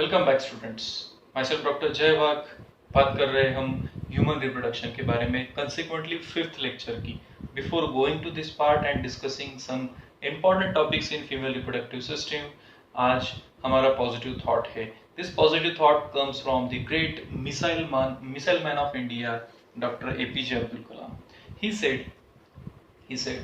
Welcome back students. My self doctor जय वाघ। बात कर रहे हैं हम ह्यूमन रिप्रोडक्शन के बारे में, कंसिक्वेंटली फिफ्थ लेक्चर की। Before going to this part and discussing some important topics in female reproductive system, आज हमारा पॉजिटिव थॉट है। This positive thought comes from the great missile man of India, doctor APJ Abdul Kalam. He said,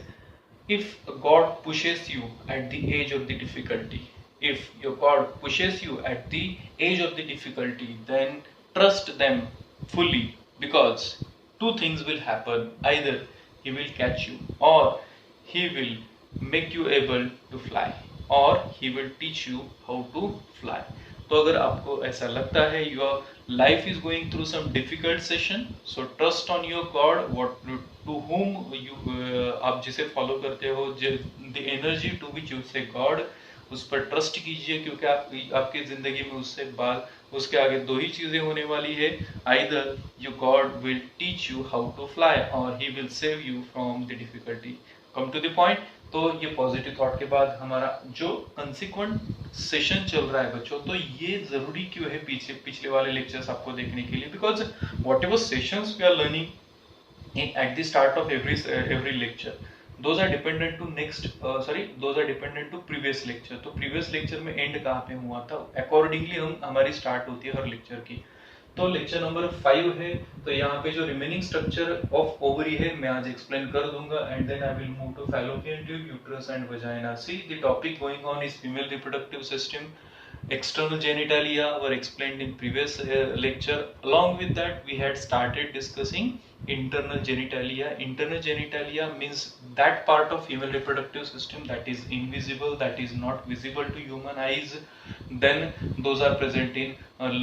if God pushes you at the age of the difficulty, if your God pushes you at the age of the difficulty, then trust them fully, because two things will happen. Either He will catch you, or He will make you able to fly, or He will teach you how to fly. तो अगर आपको ऐसा लगता है your life is going through some difficult session, so trust on your God, what to whom you, आप जिसे follow करते हो, the energy to which you say God, उस पर ट्रस्ट कीजिए, क्योंकि आपकी जिंदगी में उससे बाद उसके आगे दो ही चीजें होने वाली है। Either your god will teach you how to fly, और he will save you from the difficulty. Come to the point. तो ये पॉजिटिव थॉट के बाद हमारा जो कंसिक्वेंट सेशन चल रहा है बच्चों, तो ये जरूरी क्यों है पिछले वाले लेक्चर्स आपको देखने के लिए, because whatever sessions we are learning at the start of every lecture, those are dependent to previous lecture। तो previous lecture में end कहाँ पे हुआ था, accordingly हमारी start होती है हर lecture की। तो लेक्चर नंबर 5 है, तो यहाँ पे जो रिमेनिंग स्ट्रक्चर ऑफ ओवरी है मैं आज एक्सप्लेन कर दूंगा, and then I will move to fallopian tube, uterus and vagina. See the topic going on is female reproductive system. External genitalia were explained in previous lecture. Along with that, we had started discussing internal genitalia. Internal genitalia means that part of female reproductive system that is invisible, that is not visible to human eyes. Then those are present in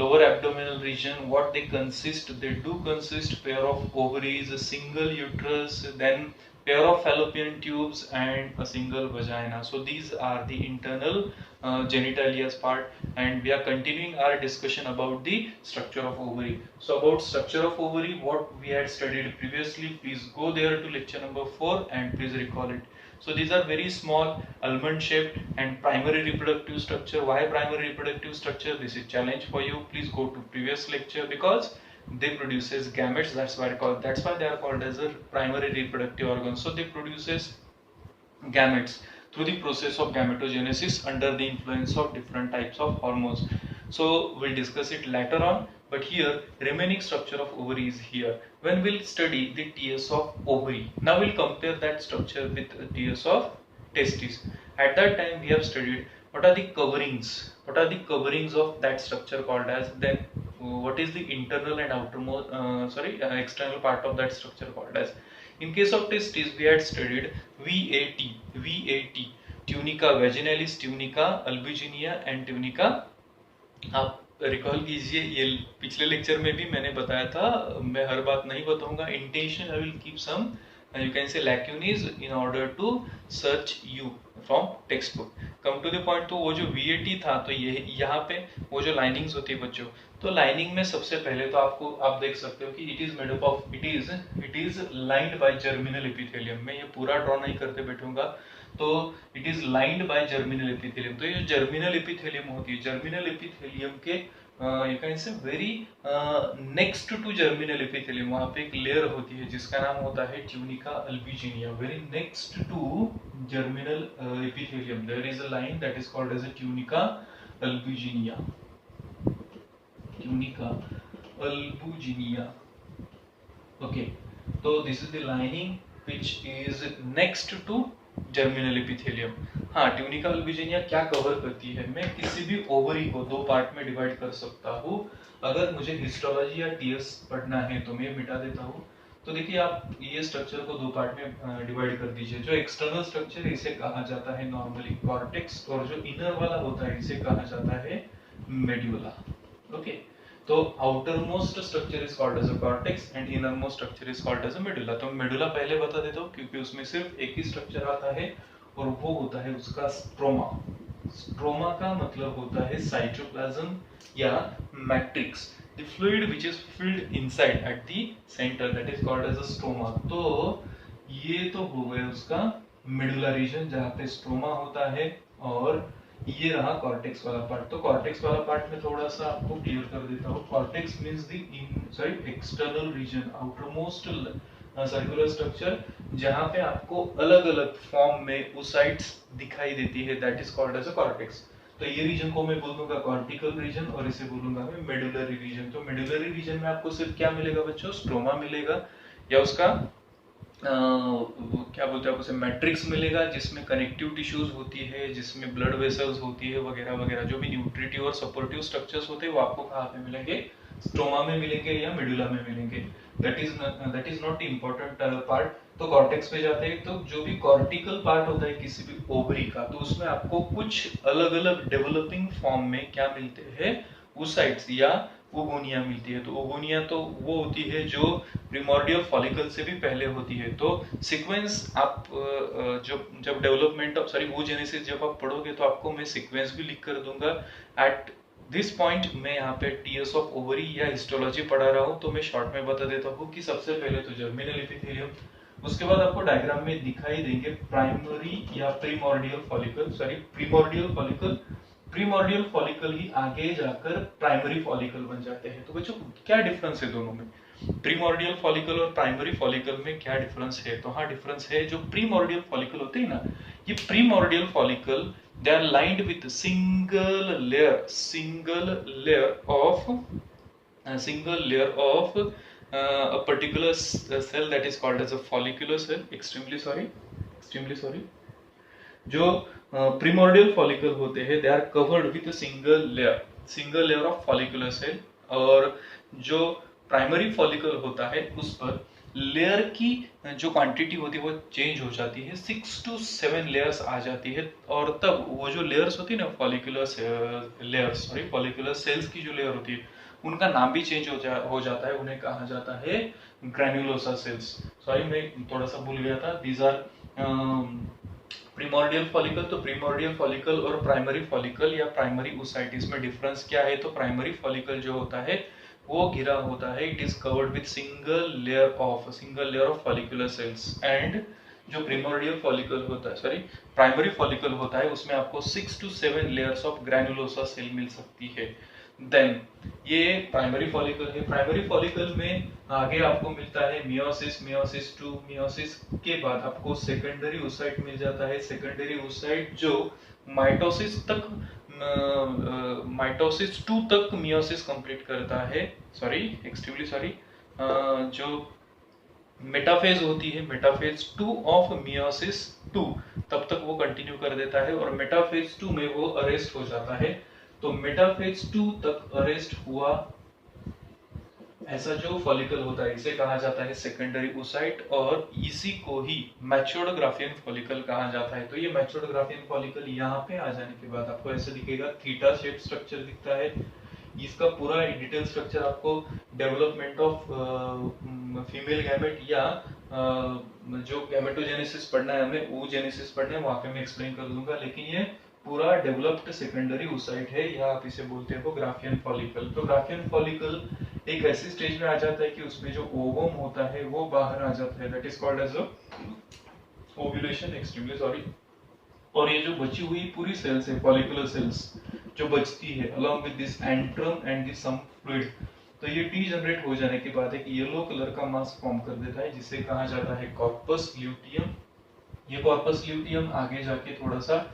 lower abdominal region. What they consist? They do consist pair of ovaries, a single uterus, then pair of fallopian tubes and a single vagina. So these are the internal genitalia part, and we are continuing our discussion about the structure of ovary. So about structure of ovary, what we had studied previously, please go there to lecture number 4 and please recall it. So these are very small almond shaped and primary reproductive structure. Why primary reproductive structure? This is challenge for you. Please go to previous lecture, because they produces gametes. That's why they are called as a primary reproductive organ. So they produces gametes through the process of gametogenesis under the influence of different types of hormones. So we'll discuss it later on, but here remaining structure of ovary is here. When we'll study the TS of ovary, now we'll compare that structure with TS of testis. At that time we have studied what are the coverings of that structure called as, then what is the internal and outermost external part of that structure called as. In case of testes, we had studied VAT, tunica vaginalis, tunica albuginea and tunica। आप recall कीजिए, ये पिछले lecture में भी मैंने बताया था, मैं हर बात नहीं बताऊंगा। Intention I will keep some you can say lacunes in order to search you from textbook. Come to the point। तो वो जो VAT था, तो ये यहाँ पे वो जो लाइनिंग्स होती है बच्चों, तो लाइनिंग में सबसे पहले तो आप देख सकते हो कि it is made up of, it is lined by germinal epithelium. मैं ये पूरा ड्रॉ नहीं करते बैठूंगा, तो it is lined by germinal epithelium. तो ये जर्मिनल एपिथेलियम होती है, जर्मिनल एपिथेलियम के you can say very next to germinal epithelium वहां पे एक लेयर होती है जिसका नाम होता है tunica albuginea. Very next to germinal epithelium there is a line that is called as a tunica albuginea, tunica albuginea. Okay, तो this is the lining which is next to germinal epithelium. हाँ, tunica albuginea क्या cover करती है? मैं किसी भी ovary को दो पार्ट में डिवाइड कर सकता हूँ। अगर मुझे हिस्टोलॉजी या टीएस पढ़ना है तो मैं मिटा देता हूँ। तो देखिए, आप ये स्ट्रक्चर को दो पार्ट में डिवाइड कर दीजिए। जो एक्सटर्नल स्ट्रक्चर है इसे कहा जाता है नॉर्मली कॉर्टेक्स, और जो इनर वाला होता है इसे कहा जाता है मेड्यूला। ओके, तो outer most structure is called as a cortex and inner most structure is called as a medulla. तो मेडुला पहले बता देता हूँ, क्योंकि उसमें सिर्फ एक ही स्ट्रक्चर आता है और वो होता है उसका स्ट्रोमा। स्ट्रोमा का मतलब होता है साइटोप्लाज्म या matrix, the fluid which is filled inside at the centre, that is called as a stroma. तो ये तो हो गया उसका मेडुला रीजन जहाँ पे स्ट्रोमा होता है, और ये रहा कॉर्टेक्स वाला पार्ट। तो कॉर्टेक्स वाला पार्ट में थोड़ा सा आपको क्लियर कर देता हूँ। Cortex means the external region, outermost circular structure, जहां पे आपको अलग अलग फॉर्म में ओसाइट्स दिखाई देती है, that is called as a cortex. तो ये रीजन को मैं बोल दूंगा कॉर्टिकल रीजन और इसे बोलूंगा मैं मेडुलरी रीजन। तो मेडुलरी रीजन में आपको सिर्फ क्या मिलेगा बच्चों, स्ट्रोमा मिलेगा, या उसका क्या बोलते हैं, उसे मैट्रिक्स मिलेगा, जिसमें कनेक्टिव टिश्यूज होती है, जिसमें ब्लड वेसल्स होती है वगैरह वगैरह। जो भी न्यूट्रिटिव और सपोर्टिव स्ट्रक्चर्स होते हैं वो आपको कहाँ पे मिलेंगे, स्ट्रोमा में मिलेंगे या मेडुला में मिलेंगे। That is not important part. तो कॉर्टेक्स पे जाते हैं, तो जो भी कॉर्टिकल पार्ट होता है किसी भी ओवरी का, तो उसमें आपको कुछ अलग अलग डेवलपिंग फॉर्म में क्या मिलते हैं, oocytes या ओगोनिया मिलती है। तो ओगोनिया तो वो होती है जो प्रिमोर्डियल फॉलिकल से भी पहले होती है। तो सीक्वेंस आप जब डेवलपमेंट ऑफ oogenesis जब आप पढ़ोगे तो आपको मैं सीक्वेंस भी लिख कर दूंगा। एट दिस पॉइंट मैं यहाँ पे टीएस ऑफ ओवरी या हिस्टोलॉजी पढ़ा रहा हूँ, तो मैं शॉर्ट में बता देता हूँ कि सबसे पहले तो जर्मिनल एपिथेलियम, उसके बाद आपको डायग्राम में दिखाई देंगे प्राइमरी या primordial follicle, primordial follicle. Primordial follicle ही आगे जाकर प्राइमरी फॉलिकल बन जाते हैं। तो बच्चों क्या डिफरेंस है दोनों में, प्रीमोर्डियल फॉलिकल और प्राइमरी फॉलिकल में क्या डिफरेंस है? तो हाँ डिफरेंस है। जो प्रीमोर्डियल फॉलिकल होते हैं ना, ये primordial follicle they are lined with single layer of a particular cell that is called as a follicular cell. extremely sorry जो प्रीमोर्डियल फॉलिकल होते हैं they are covered with single layer of follicular cell, और जो primary follicle होता है उस पर layer की जो क्वांटिटी होती है वो चेंज हो जाती है, 6 to 7 लेयर्स आ जाती है। और तब वो जो लेयर्स होती है ना, फॉलिकुलर सेल्स की जो लेयर होती है, उनका नाम भी चेंज हो जाता है, उन्हें कहा जाता है ग्रैन्युलोसा सेल्स। सॉरी मैं थोड़ा सा भूल गया था। These are primordial follicle. तो प्रीमोर्डियल फॉलिकल और प्राइमरी फॉलिकल या प्राइमरी oocytes में डिफरेंस क्या है? तो प्राइमरी फॉलिकल जो होता है वो घिरा होता है, it is covered with single layer of follicular cells. And जो प्रीमोर्डियल फॉलिकल होता है, प्राइमरी फॉलिकल होता है, उसमें आपको 6 to 7 layers of granulosa cell मिल सकती है। देन ये प्राइमरी फॉलिकल है। प्राइमरी फॉलिकल में आगे आपको मिलता है मियोसिस 2। मियोसिस के बाद आपको सेकेंडरी oocyte मिल जाता है। सेकेंडरी oocyte जो माइटोसिस 2 तक मियोसिस कंप्लीट करता है। जो मेटाफेज होती है, मेटाफेज 2 ऑफ मियोसिस 2 तब तक वो कंटिन्यू कर देता है, और मेटाफेज 2 में वो अरेस्ट हो जाता है। तो मेटाफेज 2 तक अरेस्ट हुआ ऐसा जो फॉलिकल होता है, इसे कहा जाता है सेकेंडरी oocyte, और इसी को ही मैच्योर्ड ग्राफियन फॉलिकल कहा जाता है। तो ये मैच्योर्ड ग्राफियन फॉलिकल यहाँ पे आ जाने के बाद आपको ऐसे दिखेगा, थीटा शेप स्ट्रक्चर दिखता है। इसका पूरा डिटेल स्ट्रक्चर आपको डेवलपमेंट ऑफ फीमेल गैमेट या जो गैमेटोजेनेसिस पढ़ना है हमें, oogenesis पढ़ना है, वहां पे मैं एक्सप्लेन कर दूंगा। लेकिन ये पूरा डेवलप्ड सेकेंडरी oocyte है, या आप इसे बोलते हो ग्राफियन फॉलिकल। तो ग्राफियन फॉलिकल एक ऐसी स्टेज में आ जाता है कि उसमें जो ओवम होता है वो बाहर आ जाता है, that is called as ovulation. और ये जो बची हुई पूरी सेल्स है, फॉलिकुलर सेल्स जो बचती है along with this antrum and this some fluid, तो ये टी जनरेट हो जाने के बाद एक येलो कलर का मास फॉर्म कर देता है, जिसे कहा जाता है कॉर्पस ल्यूटियम। ये कॉर्पस ल्यूटियम आगे जाके थोड़ा सा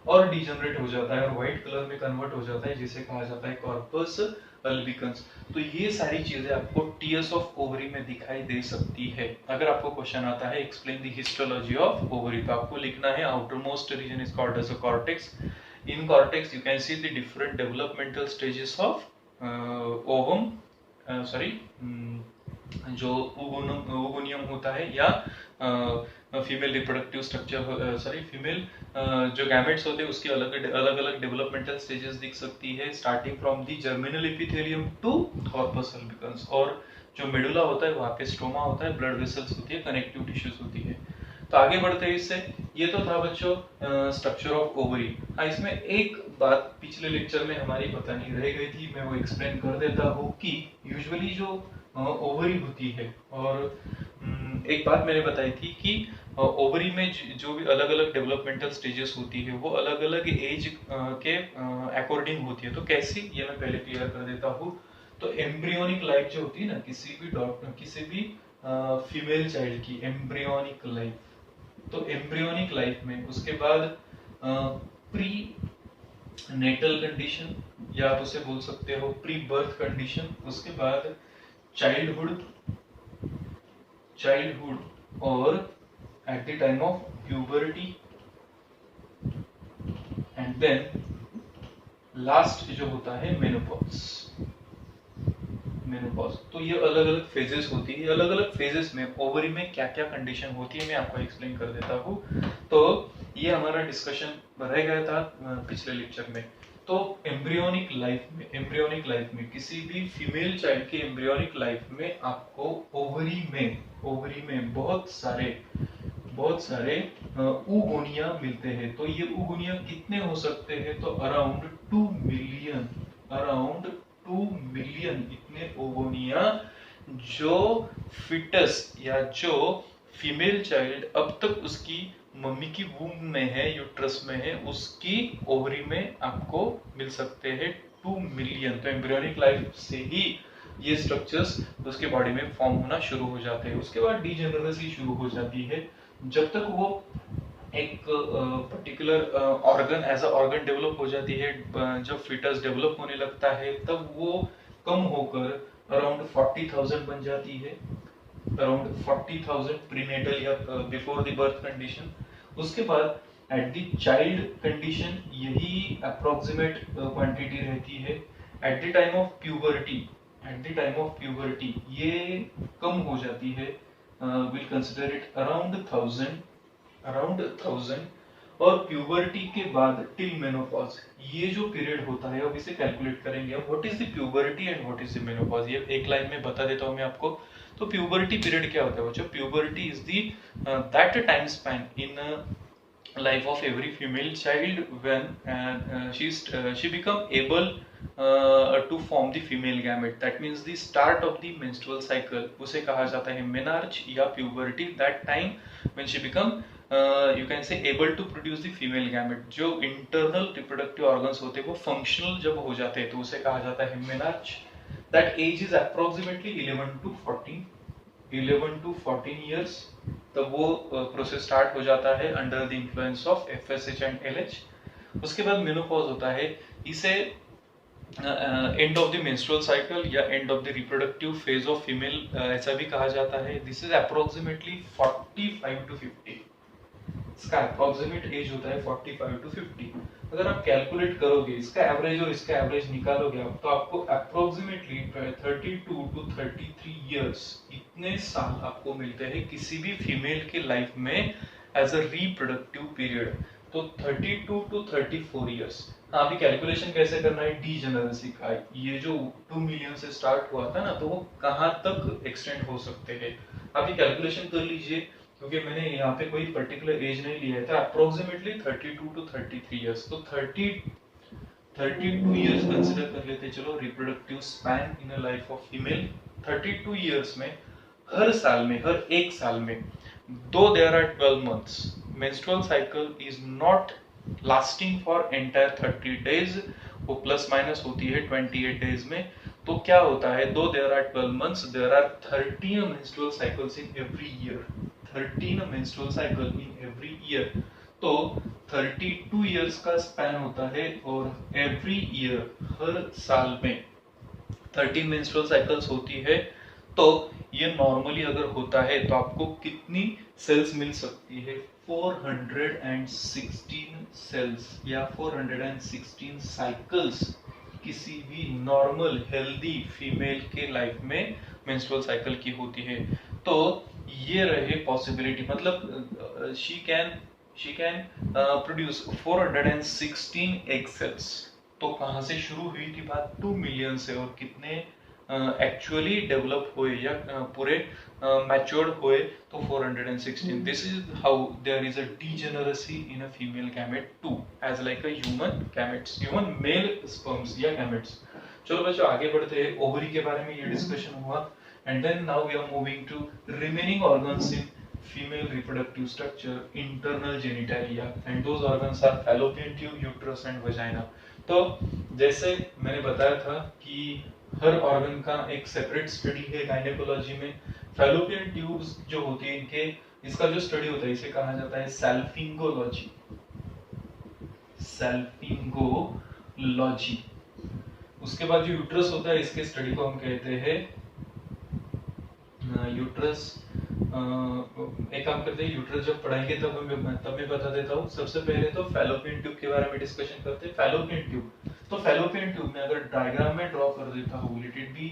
और डीजनरेट हो जाता है और व्हाइट कलर में कन्वर्ट हो जाता है, जिसे कहा जाता है कॉर्पस अल्बिकन्स। तो ये सारी चीजें आपको टीएस ऑफ ओवरी में दिखाई दे सकती है। अगर आपको क्वेश्चन आता है explain the histology of ovary, तो आपको लिखना है outer most region is called as a cortex. In cortex you can see the different developmental stages of ovum, जो ओगोनियम होता है, या फीमेल रिप्रोडक्टिव स्ट्रक्चर, फीमेल जो गैमेट्स होते हैं उसके अलग अलग डेवलपमेंटल स्टेजेस दिख सकती है, starting from the germinal epithelium to corpus albicans. और जो मेडुला होता है वहाँ पे स्ट्रोमा होता है, ब्लड वेसल्स होती है, कनेक्टिव टिश्यूज होती है। तो आगे बढ़ते हैं इससे। ये तो था बच्चों स्ट्रक्चर ऑफ ओवरी। इसमें एक बात पिछले लेक्चर में हमारी बतानी रह गई थी, मैं वो एक्सप्लेन कर देता हूँ कि यूजुअली जो ओवरी होती है, और एक बात मैंने बताई थी कि ओवरी में जो भी अलग अलग डेवलपमेंटल स्टेजेस होती है वो अलग अलग एज के अकॉर्डिंग होती है। तो कैसी, ये मैं पहले क्लियर कर देता हूँ। तो एम्ब्रियोनिक लाइफ जो होती है ना किसी भी फीमेल चाइल्ड की एम्ब्रियोनिक लाइफ, तो एम्ब्रियोनिक लाइफ में उसके बाद प्री नेटल कंडीशन, या आप उसे बोल सकते हो प्री बर्थ कंडीशन, उसके बाद चाइल्डहुड और at the time of puberty, and then last जो होता है मेनोपॉज। तो ये अलग अलग फेजेस होती है। अलग अलग फेजेस में ओवरी में क्या क्या कंडीशन होती है मैं आपको एक्सप्लेन कर देता हूँ। तो ये हमारा डिस्कशन रह गया था पिछले लेक्चर में। तो एम्ब्रियोनिक लाइफ में किसी भी फीमेल चाइल्ड के एम्ब्रियोनिक लाइफ में आपको ओवरी में बहुत सारे oogonia मिलते हैं। तो ये oogonia कितने हो सकते हैं? तो अराउंड 2 मिलियन इतने oogonia जो फिटस या जो फीमेल चाइल्ड अब तक उसकी मम्मी की वूम में है, यूट्रस में है, उसकी ओवरी में आपको मिल सकते हैं 2 मिलियन। तो एम्ब्रियोनिक लाइफ से ही ये स्ट्रक्चर्स उसके बॉडी में फॉर्म होना शुरू हो जाते हैं। उसके बाद डीजेनरेसी शुरू हो जाती है। जब तक वो एक particular organ as a organ develop हो जाती है, जब फीटस डेवलप होने लगता है तब वो कम होकर अराउंड 40,000 बन जाती है, अराउंड 40,000 प्रीनेटल या बिफोर द बर्थ कंडीशन। उसके बाद एट द चाइल्ड कंडीशन यही अप्रोक्सीमेट क्वांटिटी रहती है। Eight the time of puberty ये कम हो जाती है, विल कंसिडर इट अराउंड 1000। और प्यूबर्टी के बाद टिल मेनोपॉज ये जो पीरियड होता है अब इसे कैलकुलेट करेंगे। अब what is the puberty and what is the menopause, ये एक लाइन में बता देता हूं मैं आपको। तो प्यूबर्टी पीरियड क्या होता है बच्चों? Puberty is that time span in life of every female child when she become able to form the female gamete. That means the start of the menstrual cycle, उसे कहा जाता है menarche या puberty. That time when she become you can say able to produce the female gamete, जो internal reproductive organs होते हैं वो functional जब हो जाते हैं तो उसे कहा जाता है menarche. That age is approximately 11 to 14 years। तब वो प्रोसेस स्टार्ट हो जाता है under the influence of FSH and LH। उसके बाद मेनोपॉज होता है। इसे end of the menstrual cycle या end of the reproductive phase of female ऐसा भी कहा जाता है। This is approximately 45 to 50। इसका अप्रोक्सीमेट एज होता है 45 to 50। अगर आप कैलकुलेट करोगे इसका एवरेज और इसका एवरेज निकालोगे आप, तो आपको अप्रोक्सीमेटली 32 to 33 इयर्स इतने साल आपको मिलते हैं किसी भी फीमेल के लाइफ में एज अ रिप्रोडक्टिव पीरियड। तो 32 to 34 इयर्स। हाँ, अभी कैलकुलेशन कैसे करना है डीजेनरेसी का, ये जो 2 मिलियन से स्टार्ट हुआ था ना, तो वो कहाँ तक एक्सटेंड हो सकते हैं आप ये कैलकुलेशन कर लीजिए, क्योंकि मैंने यहाँ पे कोई पर्टिकुलर एज नहीं लिया था। Approximately 32 to 33 years. तो 32 इयर्स कंसिडर कर लेते चलो reproductive span in a life of female. 32 years में हर एक साल में दो there are 12 months, menstrual cycle is not lasting for entire 30 days, वो प्लस माइनस होती है 28 डेज में। तो क्या होता है, दो there are 12 months, there are 13 menstrual cycles in every year, 13 menstrual cycle in every year। तो 32 इयर्स का स्पैन होता है और एवरी ईयर हर साल में 13 menstrual cycles होती है। तो ये नॉर्मली अगर होता है तो आपको कितनी सेल्स मिल सकती है? 416 सेल्स या 416 साइकिल्स किसी भी नॉर्मल हेल्दी फीमेल के लाइफ में मेंस्ट्रुअल साइकिल की होती है। तो ये रहे पॉसिबिलिटी, मतलब she can produce 416 egg cells. तो कहां से शुरू हुई थी बात? 2 मिलियन से, और कितने एक्चुअली डेवलप हुए या पूरे मैच्योर्ड हुए तो 416। This is how there is a degeneracy in a female gamete to as like a human male sperms या गैमेट्स। चलो बच्चों आगे बढ़ते हैं। ओवरी के बारे में ये डिस्कशन हुआ And then now we are moving to remaining organs in female reproductive structure, internal genitalia, and those organs are fallopian tube, uterus and vagina. तो जैसे मैंने बताया था कि हर ऑर्गन का एक सेपरेट स्टडी है गायनेकोलॉजी में। फैलोपियन ट्यूब्स जो होती है इनके, इसका जो स्टडी होता है इसे कहा जाता है सैल्फिंगोलॉजी। सैल्फिंगोलॉजी। उसके बाद जो यूट्रस होता है इसके स्टडी को हम कहते हैं यूट्रस। एक काम करते हैं, यूट्रस जब पढ़ाएंगे तब मैं बता देता हूँ। सबसे पहले तो फैलोपियन ट्यूब के बारे में डिस्कशन करते हैं। फैलोपियन ट्यूब, तो फैलोपियन ट्यूब में अगर डायग्राम में ड्रॉ कर देता हूँ, लेट इट बी,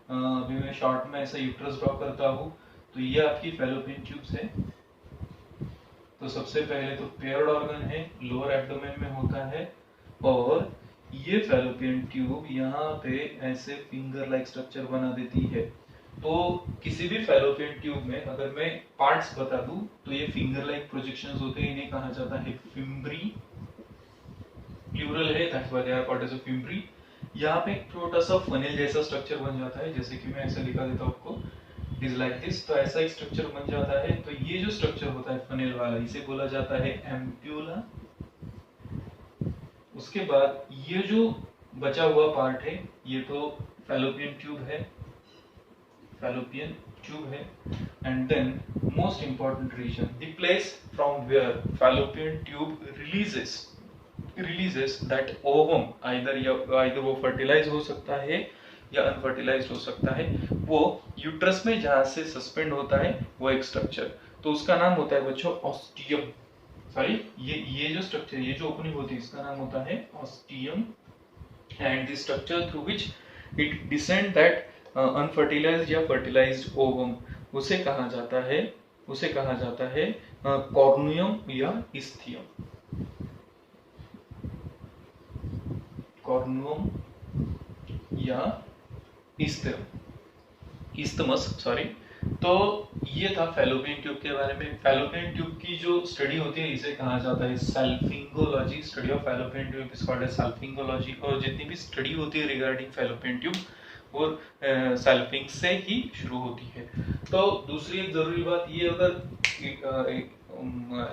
अभी मैं शॉर्ट में ऐसा यूट्रस ड्रॉ करता हूँ, तो ये आपकी फैलोपियन ट्यूब्स है। तो सबसे पहले तो पेयर्ड ऑर्गन है, लोअर एब्डोमेन में होता है, और ये फैलोपियन ट्यूब यहाँ पे ऐसे फिंगर लाइक स्ट्रक्चर बना देती है। तो किसी भी फैलोपियन ट्यूब में अगर मैं पार्ट्स बता दूं तो ये फिंगर लाइक प्रोजेक्शंस होते हैं, इन्हें कहा जाता है फिम्ब्री। प्लूरल है, that's why they are called as a fimbriae. यहाँ पे एक छोटा सा फनेल जैसा स्ट्रक्चर बन जाता है, जैसे कि मैं ऐसे दिखा देता हूँ आपको, इट इज लाइक दिस। तो ऐसा एक स्ट्रक्चर बन जाता है। तो ये जो स्ट्रक्चर होता है फनेल वाला, इसे बोला जाता है एम्प्यूला। उसके बाद ये जो बचा हुआ पार्ट है ये तो फैलोपियन ट्यूब है, fallopian tube है। and then most important region, the place from where fallopian tube releases that ovum, either वो fertilize हो सकता है या unfertilized हो सकता है, वो यूट्रस में जहाँ से सस्पेंड होता है वो एक स्ट्रक्चर, तो उसका नाम होता है बच्चों ऑस्टियम। सॉरी, ये जो स्ट्रक्चर, ये जो ओपनिंग होती है इसका नाम होता है ostium. and the structure through which it descend that unfertilised या फर्टिलाइज्ड ओवम, उसे कहा जाता है कॉर्नियम या इस्थियम। कॉर्नियम या इस्थमस, सॉरी। तो ये था फैलोपियन ट्यूब के बारे में। फैलोपियन ट्यूब की जो स्टडी होती है इसे कहा जाता है salpingology. Study of fallopian tube is called as salpingology. और जितनी भी स्टडी होती है रिगार्डिंग फैलोपियन ट्यूब और सल्फिंग से ही शुरू होती है। तो दूसरी एक जरूरी बात ये, अगर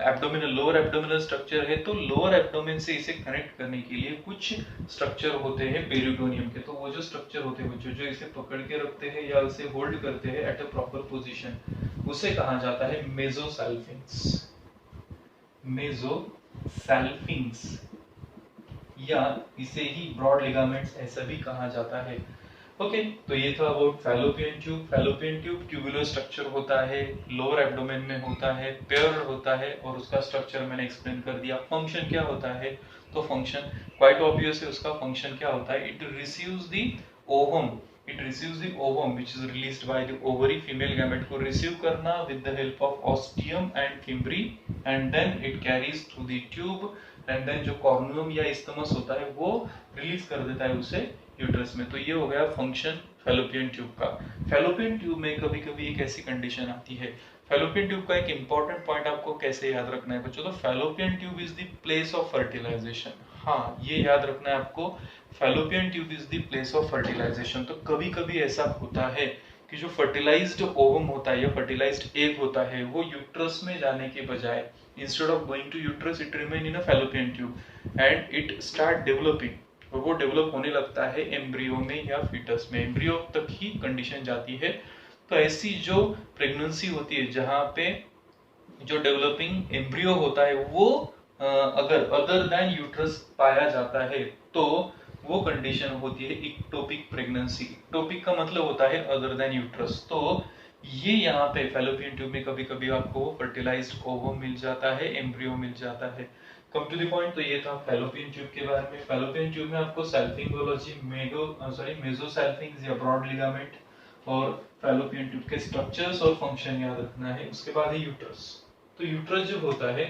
एब्डोमिनल, लोअर एब्डोमिनल स्ट्रक्चर है तो लोअर एब्डोमेन से इसे कनेक्ट करने के लिए कुछ स्ट्रक्चर होते हैं पेरिटोनियम के। तो वो जो स्ट्रक्चर होते हैं बच्चों, जो इसे पकड़ के रखते हैं या उसे होल्ड करते हैं एट अ प्रॉपर पोजीशन, उसे कहा जाता है मेसोसल्फिंक्स। मेसोसल्फिंक्स, या इसे ही ब्रॉड लिगामेंट्स ऐसा भी कहा जाता है। ओके, तो ये था about fallopian tube. Fallopian tube tubular structure होता है, लोअर एब्डोमेन में होता है, पेयर्ड होता है, और उसका स्ट्रक्चर मैंने एक्सप्लेन कर दिया। फंक्शन क्या होता है, तो फंक्शन क्वाइट ऑब्वियस है, उसका फंक्शन क्या होता है, it receives the ovum, which is released by the ovary, female gamete को रिसीव करना with the help of ostium and fimbriae, and then it carries through the tube, and then जो कॉर्नियम या इस्थमस होता है वो रिलीज कर देता है उसे यूट्रस में। तो ये हो गया फंक्शन फैलोपियन ट्यूब का। फैलोपियन ट्यूब में कभी कभी एक ऐसी कंडीशन आती है, फैलोपियन ट्यूब का एक इंपॉर्टेंट पॉइंट आपको कैसे याद रखना है बच्चों, तो fallopian tube is the place of fertilisation. हाँ, ये याद रखना है आपको, fallopian tube is the place of fertilisation. तो कभी कभी ऐसा होता है कि जो फर्टिलाइज्ड ओवम होता है या फर्टिलाइज्ड एग होता है वो यूट्रस में जाने के बजाय, instead of going to uterus, it remain in a fallopian tube and it start developing, और वो डेवलप होने लगता है एम्ब्रियो में या फीटस में, एम्ब्रियो तक ही कंडीशन जाती है। तो ऐसी जो प्रेगनेंसी होती है जहां पे जो डेवलपिंग एम्ब्रियो होता है वो अगर अदर देन यूट्रस पाया जाता है तो वो कंडीशन होती है इक्टोपिक प्रेगनेंसी। इक्टोपिक का मतलब होता है अदर देन यूट्रस। तो ये यहाँ पे फैलोपियन ट्यूब में कभी कभी आपको फर्टिलाइज्ड ओवम मिल जाता है, एम्ब्रियो मिल जाता है। कम टू द पॉइंट, तो ये था फैलोपियन ट्यूब के बारे में। फैलोपियन ट्यूब में आपको सल्फिंगोलॉजी, मेसोसल्फिंक्स या ब्रॉड लिगामेंट और फैलोपियन ट्यूब के स्ट्रक्चर्स और फंक्शन याद रखना है। उसके बाद है यूट्रस। तो यूट्रस जो होता है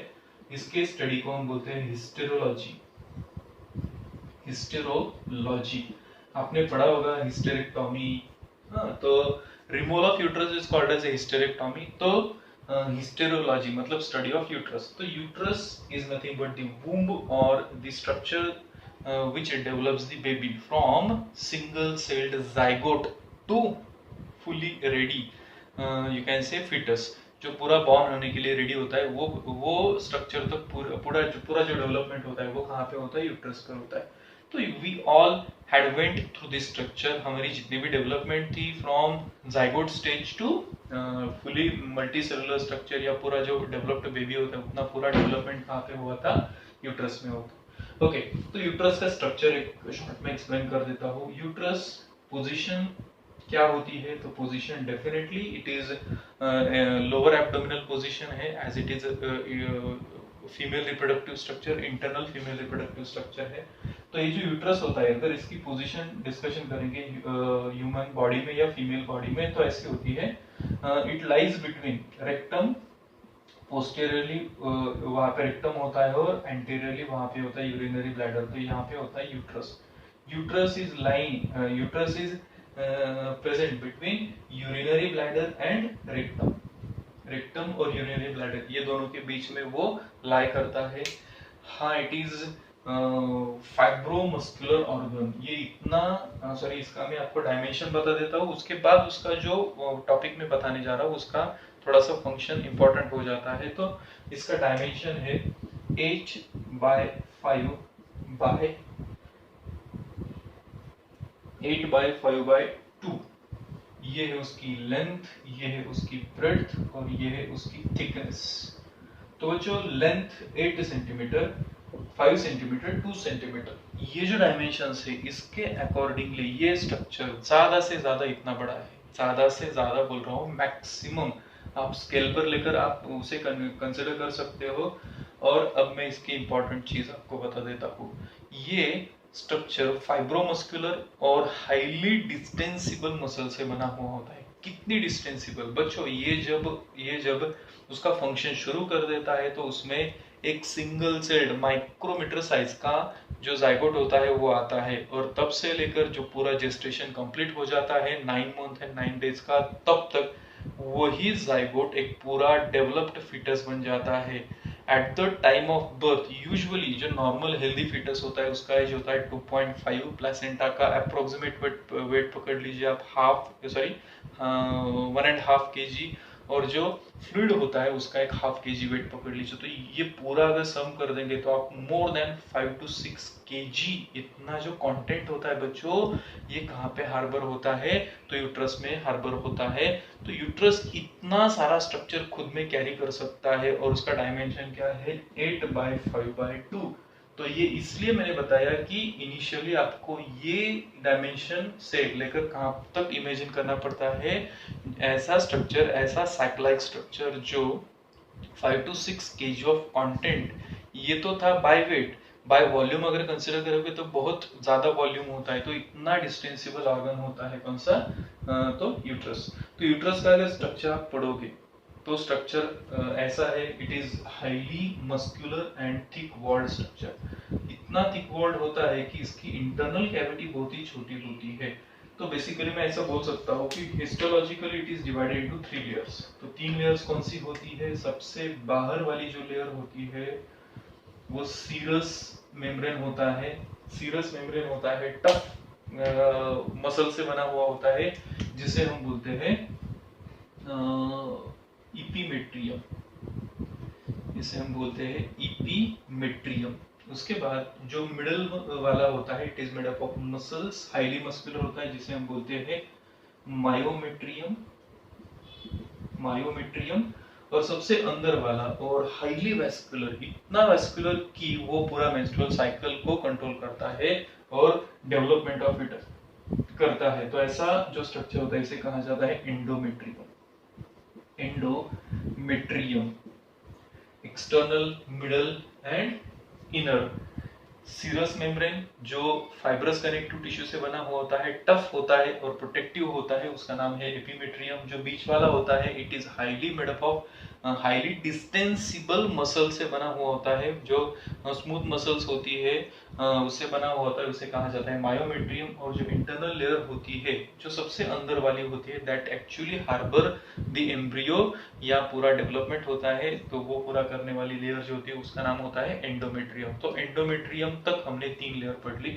इसके स्टडी को हम बोलते हैं हिस्टेरोलॉजी। हिस्टेरोलॉजी आपने पढ़ा होगा, हिस्टेरेक्टोमी। तो removal of uterus is called as hysterectomy. तो हिस्टेरोलॉजी मतलब स्टडी ऑफ यूट्रस। तो uterus is nothing but the womb और the structure which develops the baby from single celled zygote to fully ready you can say foetus, जो पूरा born होने के लिए ready होता है, वो स्ट्रक्चर तक पूरा जो डेवलपमेंट होता है वो कहाँ पे होता है, यूट्रस पर होता है। तो we all had went through this structure, हमारी जितनी भी डेवलपमेंट थी from zygote stage to fully multi cellular structure, या पूरा जो डेवलप्ड बेबी होता है उतना पूरा डेवलपमेंट कहाँ पे हुआ था, यूट्रस में होता। ओके, तो यूट्रस का स्ट्रक्चर एक शॉर्ट में एक्सप्लेन कर देता हूँ। यूट्रस पोजीशन क्या होती है, तो position definitely it is lower abdominal position है, as it is female reproductive structure, internal female reproductive structure है। तो ये जो यूट्रस होता है, अगर इसकी पोजीशन डिस्कशन करेंगे ह्यूमन बॉडी में या फीमेल बॉडी में, तो ऐसी होती है, it lies between rectum, posteriorly वहां पे रेक्टम होता है और एंटीरियरली वहां पे होता है यूरिनरी ब्लैडर, तो यहाँ पे होता है uterus. Uterus is present between urinary bladder and rectum. Rectum और यूरिनरी ब्लैडर ये दोनों के बीच में वो लाई करता है। हाँ, इट इज फाइब्रोमस्कुलर ऑर्गन। ये इतना सॉरी, इसका मैं आपको डायमेंशन बता देता हूँ, उसके बाद उसका जो टॉपिक में बताने जा रहा हूँ उसका थोड़ा सा फंक्शन इंपॉर्टेंट हो जाता है। तो इसका डायमेंशन है एट बाय 5/2। ये है उसकी लेंथ, ये है उसकी ब्रेड्थ और ये है उसकी थिकनेस। तो जो लेंथ 8 सेंटीमीटर, 5 सेंटीमीटर, 2 सेंटीमीटर, ये जो डायमेंशंस है इसके अकॉर्डिंगली ये स्ट्रक्चर ज्यादा से ज्यादा इतना बड़ा है। ज्यादा से ज्यादा बोल रहा हूँ, मैक्सिमम आप स्केल पर लेकर आप उसे कंसिडर कर सकते हो। और अब मैं इसकी इंपॉर्टेंट चीज आपको बता देता हूँ। ये स्ट्रक्चर फाइब्रोमस्कुलर और हाईली डिस्टेंसिबल मसल से बना हुआ होता है। कितनी डिस्टेंसिबल बच्चों, ये जब उसका फंक्शन शुरू कर देता है तो उसमें एक सिंगल सेल्ड माइक्रोमीटर साइज का जो जाइगोट होता है वो आता है, और तब से लेकर जो पूरा जेस्टेशन कंप्लीट हो जाता है 9 मंथ एंड 9 डेज का, तब तक वही जाइगोट एक पूरा डेवलप्ड फिटस बन जाता है। Eight the time of birth usually जो नॉर्मल हेल्दी फिटस होता है उसका एज होता है 2.5, प्लेसेंटा का अप्रोक्सीमेट वेट पकड़ लीजिए आप 1.5 kg, और जो फ्लूइड होता है उसका एक 0.5 kg वेट पकड़ लीजिए। तो ये पूरा अगर सम कर देंगे तो आप मोर देन 5 to 6 kg इतना जो कंटेंट होता है बच्चों, ये कहाँ पे हार्बर होता है, तो यूट्रस में हार्बर होता है। तो यूट्रस इतना सारा स्ट्रक्चर खुद में कैरी कर सकता है, और उसका डायमेंशन क्या है 8/5/2। तो ये इसलिए मैंने बताया कि इनिशियली आपको ये डायमेंशन से लेकर कहाँ तक इमेजिन करना पड़ता है, ऐसा स्ट्रक्चर, ऐसा साइक्लाइक स्ट्रक्चर जो 5 to 6 kg ऑफ कंटेंट, ये तो था बाय वेट। बाय वॉल्यूम अगर कंसिडर करोगे तो बहुत ज्यादा वॉल्यूम होता है। तो इतना डिस्टेंसिबल ऑर्गन होता है कौन सा, तो यूट्रस। तो यूट्रस का अगर स्ट्रक्चर आप पढ़ोगे तो स्ट्रक्चर ऐसा है, it is highly muscular and thick walled structure. इतना थिक वॉल्ड होता है कि इसकी इंटरनल कैविटी बहुत ही छोटी होती है। तो बेसिकली मैं ऐसा बोल सकता हूँ कि histologically it is divided into 3 layers. तो 3 लेयर्स कौन सी होती है, सबसे बाहर वाली जो लेयर होती है वो सीरस मेम्ब्रेन होता है। सीरस मेम्ब्रेन होता है टफ मसल से बना हुआ होता है, जिसे हम बोलते हैं इपीमेट्रियम, इसे हम बोलते हैं इपीमेट्रियम। उसके बाद जो मिडल वाला होता है, it is made up of muscles, highly muscular होता है, जिसे हम बोलते हैं मायोमेट्रियम। और सबसे अंदर वाला और हाईली वेस्कुलर, इतना वेस्कुलर कि वो पूरा मेंस्ट्रुअल साइकिल को कंट्रोल करता है और डेवलपमेंट ऑफ इट करता है। तो ऐसा जो स्ट्रक्चर होता है इसे कहा जाता है endometrium. External, middle and inner. Serous membrane जो फाइब्रस कनेक्टिव टिश्यू से बना हुआ होता है, टफ होता है और प्रोटेक्टिव होता है, उसका नाम है एपिमेट्रियम। जो बीच वाला होता है, it is highly made up of highly distensible muscle से बना हुआ होता है, जो स्मूथ मसल्स होती है उससे बना हुआ होता है, उसे कहा जाता है मायोमेट्रियम। और जो इंटरनल लेयर होती है, जो सबसे अंदर वाली होती है, that actually harbour the embryo या पूरा डेवलपमेंट होता है, तो वो पूरा करने वाली लेयर जो होती है उसका नाम होता है एंडोमेट्रियम। तो एंडोमेट्रियम तक हमने 3 लेयर पढ़ ली।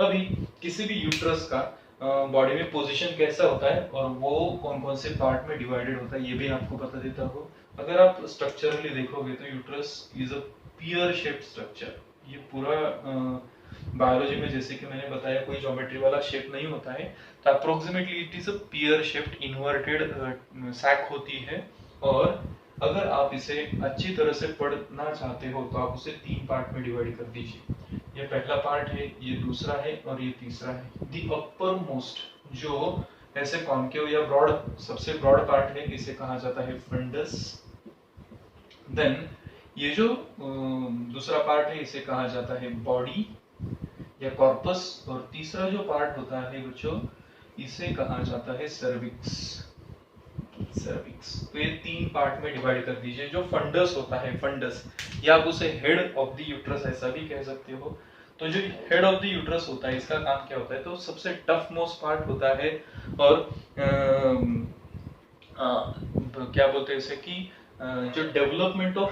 अभी किसी भी यूट्रस का बॉडी में पोजीशन कैसा होता है और वो कौन कौन से पार्ट में डिवाइडेड होता है ये भी आपको बता देता हूँ। अगर आप स्ट्रक्चरली देखोगे तो uterus is a pear shaped structure. ये पूरा बायोलॉजी में जैसे कि मैंने बताया कोई ज्योमेट्री वाला शेप नहीं होता है, तो approximately it is a pear shaped inverted sac होती है। और अगर आप इसे अच्छी तरह से पढ़ना चाहते हो तो आप उसे 3 पार्ट में डिवाइड कर दीजिए। ये पहला पार्ट है, ये दूसरा है और ये तीसरा है। दी अपर मोस्ट जो ऐसे कॉन्केव या ब्रॉड सबसे ब्रॉड पार्ट है इसे कहा जाता है फंडस। देन ये जो दूसरा पार्ट है इसे कहा जाता है बॉडी या कॉर्पस। और तीसरा जो पार्ट होता है बच्चों इसे कहा जाता है सर्विक्स। सर्विक्स तो ये 3 पार्ट में डिवाइड कर दीजिए। जो फंडस होता है, फंडस या आप उसे हेड ऑफ द यूट्रस ऐसा भी कह सकते हो। तो जो हेड ऑफ द यूट्रस होता है इसका काम क्या होता है, तो सबसे टफ मोस्ट पार्ट होता है। और क्या बोलते हैं इसे कि जो डेवलपमेंट ऑफ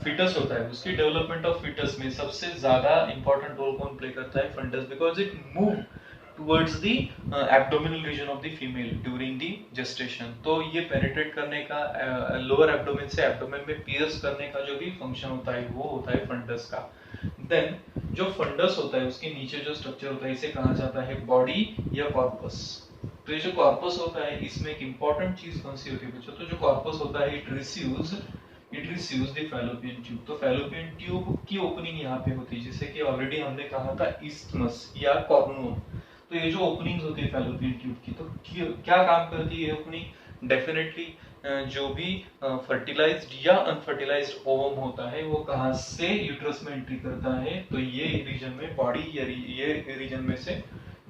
फीटस होता है उसकी डेवलपमेंट ऑफ फीटस में सबसे ज्यादा इंपॉर्टेंट रोल कौन प्ले करता है, fundus, because it move towards the abdominal region of the female during the gestation। तो ये पेनिट्रेट करने का लोअर एब्डोमेन से एब्डोमेन में पियर्स करने का जो भी फंक्शन होता है वो होता है फंडस का। देन जो फंडस होता है उसके नीचे जो स्ट्रक्चर होता है इसे कहा जाता है बॉडी या कॉर्पस। तो ये जो कॉर्पस होता है इसमें एक इंपॉर्टेंट चीज कौन सी होती है बच्चों, तो जो कॉर्पस होता है it receives the fallopian tube. तो फैलोपियन ट्यूब की ओपनिंग यहाँ पे होती है, जैसे कि ऑलरेडी हमने कहा था इस्थमस या कॉर्नुम। तो ये जो ओपनिंग्स होती है फैलोपियन ट्यूब की, तो क्या काम करती है ओपनिंग, डेफिनेटली जो भी फर्टिलाइज्ड या अनफर्टिलाइज्ड ओवम होता है वो कहाँ से यूट्रस में एंट्री करता है, तो ये रीजन में बॉडी या ये रीजन में से।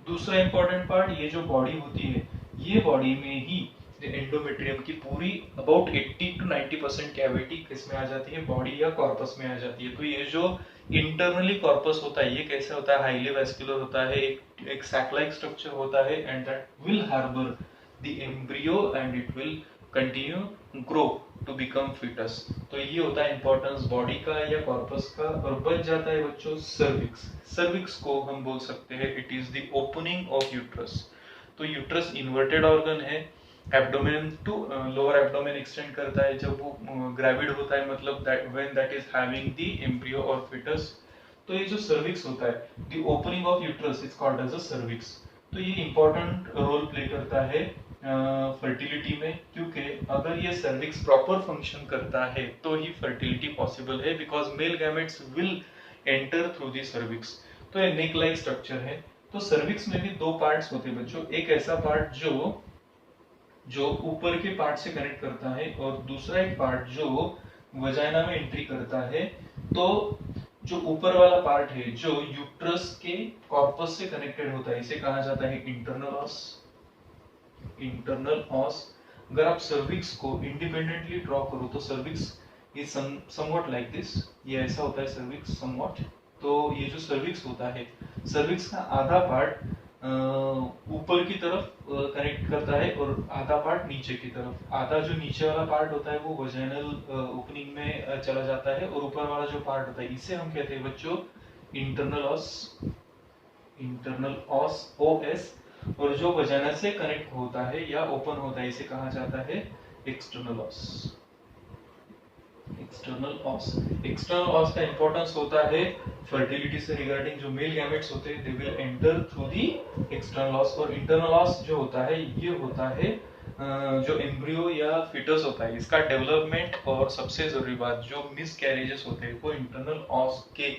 दूसरा इंपॉर्टेंट पार्ट ये जो बॉडी होती है ये बॉडी में ही एंडोमेट्रियम की पूरी अबाउट 80 to 90% कैविटी किसमें आ जाती है, बॉडी या कॉर्पस में आ जाती है। तो ये जो इंटरनली कॉर्पस होता है ये कैसे होता है, हाईली वेस्कुलर होता है, एक सैक लाइक स्ट्रक्चर होता है and that will harbour the embryo and it will continue grow to become foetus. तो ये होता है इंपॉर्टेंस बॉडी का या कॉर्पस का। और बच जाता है बच्चों सर्विक्स। सर्विक्स को हम बोल सकते हैं it is the opening of uterus. तो यूट्रस इन्वर्टेड ऑर्गन है, abdomen to lower abdomen extend करता है जब वो ग्रेविड होता है, मतलब that when that is having the embryo और फीटस। तो ये जो सर्विक्स होता है the opening of uterus is called as a cervix. तो ये इंपॉर्टेंट रोल प्ले करता है फर्टिलिटी में, क्योंकि अगर ये सर्विक्स प्रॉपर फंक्शन करता है तो ही फर्टिलिटी पॉसिबल है, because male gametes will enter through the cervix. तो ये नेक लाइक स्ट्रक्चर है। तो सर्विक्स में भी 2 पार्ट्स होते हैं बच्चों, एक ऐसा पार्ट जो ऊपर के पार्ट से कनेक्ट करता है और दूसरा एक पार्ट जो वजाइना में एंट्री करता है। तो जो ऊपर वाला पार्ट है जो यूट्रस के कॉर्पस से कनेक्टेड होता है इसे कहा जाता है इंटरनल ऑस। इंटरनल ऑस। अगर आप सर्विक्स को इंडिपेंडेंटली ड्रॉ करो तो cervix is somewhat like this, ये ऐसा होता है सर्विक्स समवॉट। तो ये जो सर्विक्स होता है, सर्विक्स का आधा पार्ट ऊपर की तरफ कनेक्ट करता है और आधा पार्ट नीचे की तरफ। आधा जो नीचे वाला पार्ट होता है वो वजाइनल ओपनिंग में चला जाता है और ऊपर वाला जो पार्ट होता है इसे हम कहते हैं बच्चों इंटरनल ऑस। Internal ऑस OS. और जो वजाइना से कनेक्ट होता है या ओपन होता है इसे कहा जाता है एक्सटर्नल ऑस। एक्सटर्नल ऑस। एक्सटर्नल ऑस का इंपॉर्टेंस होता है फर्टिलिटी से रिगार्डिंग। जो मेल गैमेट्स होते हैं they will enter through the external os. और इंटरनल ऑस जो होता है ये होता है जो एम्ब्रियो या फीटस होता है इसका डेवलपमेंट। और सबसे जरूरी बात जो मिसकैरेजेस होते हैं वो इंटरनल ऑस के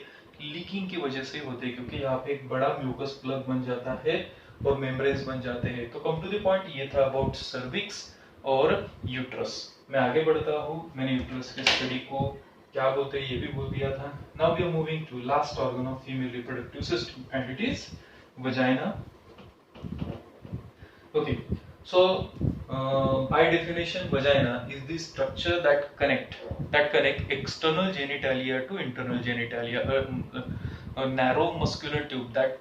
लीकिंग की वजह से होते हैं, क्योंकि यहाँ पे एक बड़ा म्यूकस प्लग बन जाता है और मेम्ब्रेन्स बन जाते हैं। तो कम टू द पॉइंट ये था अबाउट सर्विक्स और यूट्रस। मैं आगे बढ़ता हूँ। मैंने यूट्रस की स्टडी को क्या बोलते हैं ये भी बोल दिया था। Now we are moving to last organ of female reproductive system and it is vagina. Okay, so by definition vagina is the structure that connect external genitalia to internal genitalia, a narrow muscular tube that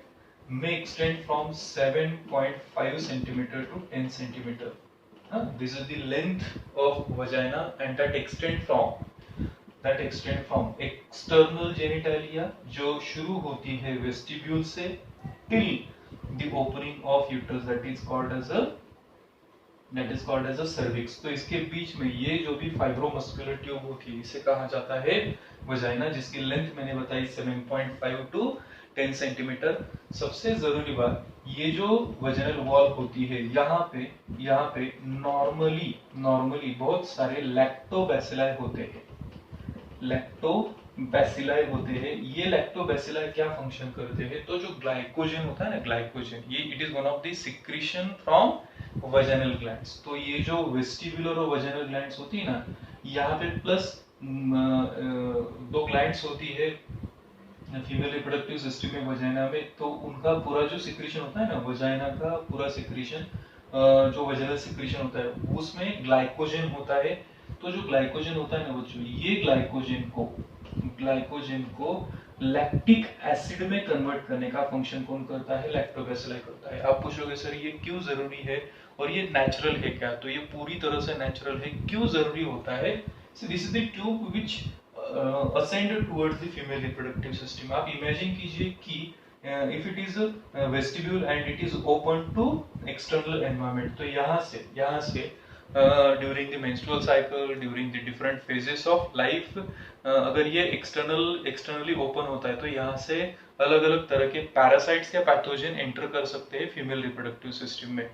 may extend from 7.5 centimeter to 10 centimeter. This is the length of vagina and that extend from external genitalia जो शुरू होती है vestibule से till the opening of uterus that is called as a cervix. तो इसके बीच में ये जो भी फाइब्रोमस्कुलर ट्यूब होती है इसे कहा जाता है वजाइना, जिसकी लेंथ मैंने बताई 7.5 टू 10 सेंटीमीटर। सबसे जरूरी बात, ये जो वजाइनल वॉल होती है यहाँ पे नॉर्मली बहुत सारे लैक्टोबैसिलाई होते हैं। लैक्टोबैसिलाई होते हैं। ये लैक्टोबैसिलाई क्या फंक्शन करते हैं, तो जो ग्लाइकोजन होता है ना, ग्लाइकोजन, ये it is one of the secretion from vaginal glands. तो ये जो वेस्टिबुलर और वजाइनल ग्लैंड्स होती है ना, यहाँ पे प्लस दो ग्लैंड्स होती है फीमेल रिप्रोडक्टिव सिस्टम में वजाइना में, तो उनका पूरा जो सिक्रीशन होता है ना, वजाइना का पूरा सिक्रीशन जो वजाइनल सिक्रीशन होता है उसमें ग्लाइकोजन होता है। तो जो ग्लाइकोजन होता है ना बच्चों, ये ग्लाइकोजन को लैक्टिक एसिड में कन्वर्ट करने का फंक्शन कौन करता है, लैक्टोबैसिलाई करता है। आप पूछोगे सर ये क्यों जरूरी है और ये नेचुरल है क्या, तो ये पूरी तरह से नेचुरल है। क्यों जरूरी होता है, so this is the tube which ascend towards the female reproductive system। आप इमेजिन कीजिए कि if it is a vestibule and it is open to external environment, तो यहाँ से during the menstrual cycle, during the different phases of life, अगर ये externally open होता है तो यहाँ से अलग अलग तरह के पैरासाइट्स या पैथोजन एंटर कर सकते हैं फीमेल रिप्रोडक्टिव सिस्टम में।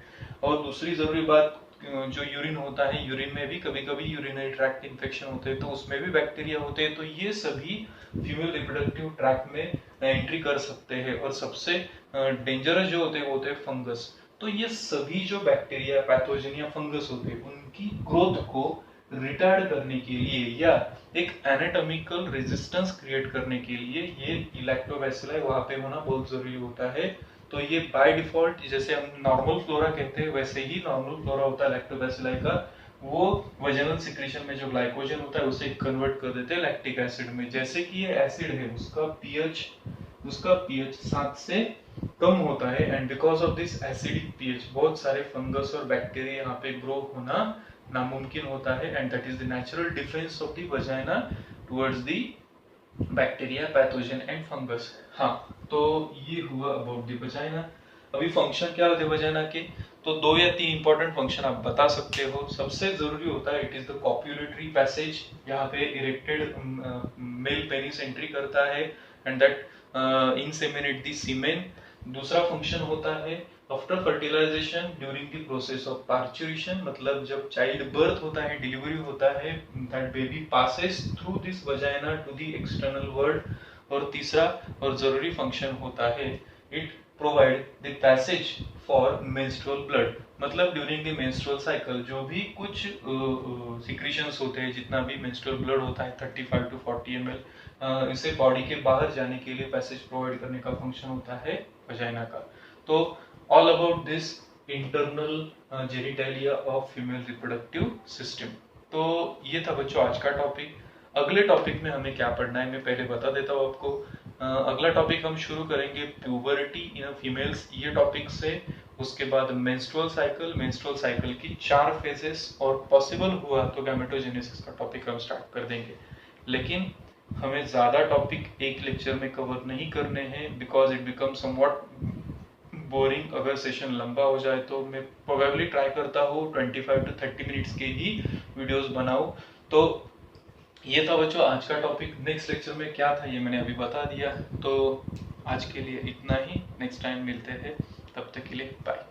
और दूसरी जरूरी बात, जो यूरिन होता है, यूरिन में भी कभी कभी यूरिनरी ट्रैक्ट इन्फेक्शन होते हैं तो उसमें भी बैक्टीरिया होते हैं, तो ये सभी फीमेल रिप्रोडक्टिव ट्रैक्ट में एंट्री कर सकते हैं। और सबसे डेंजरस जो होते हैं वो होते हैं फंगस। तो ये सभी जो बैक्टीरिया, पैथोजन या फंगस होते हैं उनकी ग्रोथ को रिटार्ड करने के लिए या एक एनाटॉमिकल रेजिस्टेंस क्रिएट करने के लिए ये लैक्टोबैसिलाई वहां पे होना बहुत जरूरी होता है। तो ये बाय डिफॉल्ट, जैसे हम नॉर्मल फ्लोरा कहते हैं वैसे ही नॉर्मल फ्लोरा होता है लैक्टोबैसिलाई का, वो वजाइनल सिक्रीशन में जो ग्लाइकोजन होता है उसे कन्वर्ट कर देते हैं लैक्टिक एसिड में। जैसे कि ये एसिड है उसका पीएच 7 से कम होता है, and because of this acidic pH बहुत सारे फंगस और बैक्टीरिया यहाँ पे ग्रो होना नामुमकिन होता है, and that is the natural defence of the vagina towards the bacteria, pathogen and fungus. हाँ, तो ये हुआ अबाउट द वजाइना। अभी फंक्शन क्या होते हैं वजाइना के, तो 2 या 3 इंपॉर्टेंट फंक्शन आप बता सकते हो। सबसे जरूरी होता है it is the copulatory passage, यहाँ पे इरेक्टेड मेल पेनिस एंट्री करता है and that inseminate the semen. दूसरा फंक्शन होता है after fertilisation during the process of parturition, मतलब जब चाइल्ड बर्थ होता है, डिलीवरी होता है, that baby passes through this vagina to the external world. और तीसरा और जरूरी फंक्शन होता है it provide the passage for menstrual blood, मतलब ड्यूरिंग द मेंस्ट्रुअल साइकिल जो भी कुछ सिक्रीशंस होते हैं, जितना भी मेंस्ट्रुअल ब्लड होता है 35 टू 40 ml, इसे बॉडी के बाहर जाने के लिए पैसेज प्रोवाइड करने का फंक्शन होता है वजाइना का। तो all about this internal genitalia of female reproductive system. तो ये था बच्चों आज का टॉपिक। अगले टॉपिक में हमें क्या पढ़ना है मैं पहले बता देता हूँ आपको। अगला टॉपिक हम शुरू करेंगे प्यूबर्टी इन फीमेल्स, ये टॉपिक से। उसके बाद मेंस्ट्रुअल साइकिल की 4 फेजेस, और पॉसिबल हुआ तो गैमेटोजेनेसिस का टॉपिक हम स्टार्ट कर देंगे। लेकिन हमें ज्यादा टॉपिक एक लेक्चर में कवर नहीं करने हैं, because it become somewhat boring. अगर सेशन लंबा हो जाए तो मैं प्रोबेबली ट्राई करता हूँ 25 टू 30 मिनट्स के ही वीडियोस बनाऊं। तो ये था बच्चों आज का टॉपिक। नेक्स्ट लेक्चर में क्या था ये मैंने अभी बता दिया। तो आज के लिए इतना ही, नेक्स्ट टाइम मिलते हैं, तब तक के लिए बाय।